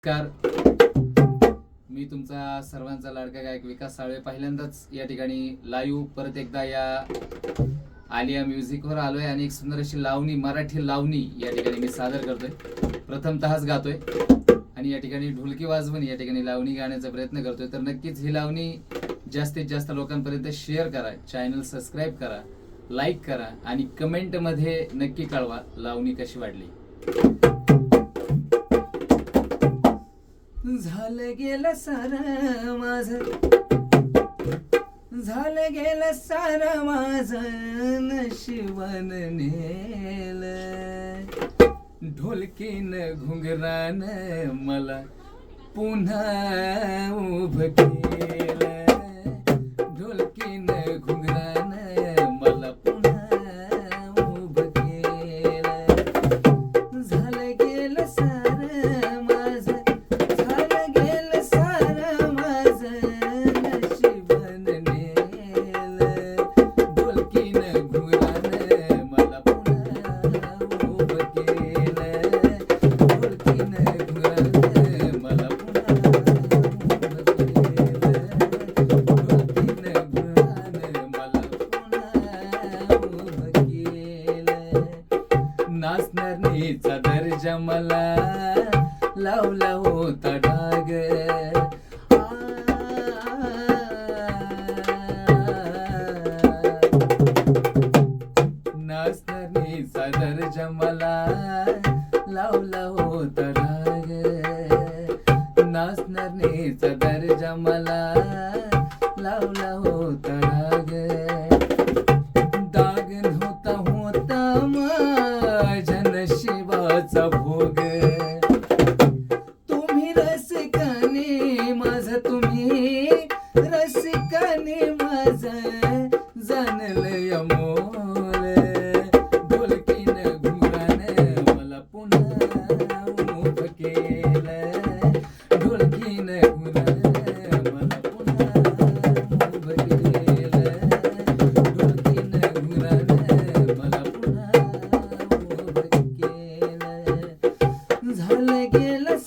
नमस्कार, मी तुमचा सर्वांचा लाडका गायक विकास साळवे. पहिल्यांदाच या ठिकाणी लाईव्ह परत एकदा या आलिया म्युझिकवर आलोय आणि एक सुंदर अशी लावणी, मराठी लावणी या ठिकाणी मी सादर करतोय. प्रथमतःच गातोय आणि या ठिकाणी ढोलकी वाजवून या ठिकाणी लावणी गाण्याचा प्रयत्न करतोय. तर नक्कीच ही लावणी जास्तीत जास्त लोकांपर्यंत शेअर करा, चॅनल सबस्क्राईब करा, लाईक करा आणि कमेंटमध्ये नक्की कळवा लावणी कशी वाटली. झालं गेलं सारं माझं, झालं गेलं सारं माझं नशिबान नेलं. ढोलकीन घुंगरान मला पुन्हा उभं केलं. ढोलकीन घुंगरान मला पुन्हा उभं केलं. झालं गेलं सारं माझं, झालं गेलं सारं माझं नशिबान नेलं. ढोलकीनं घुंगरानं मला पुन्हा उभं केलं. ढोलकीनं घुंगरानं मला पुन्हा उभं केलं. ढोलकीनं घुंगरानं मला पुन्हा उभं केलं. नाचणारीचा दर्जा मला लावला होता डाग. नाचणारीचा दर्जा मला लावला होता डाग. नाचणारीचा दर्जा मला लावला होता डाग. दाग नव्हता होता माझ्या नशिबाचा भोग. तुम्ही रसिकाने माझं, तुम्ही रसिकाने माझं जाणलं अमोल. ढोलकीनं घुंगरानं मला पुन्हा उभं केलं. ढोलकीनं घुंगरानं मला पुन्हा उभं केलं. ढोलकीनं घुंगरानं मला पुन्हा उभं केलं. झालं गेलं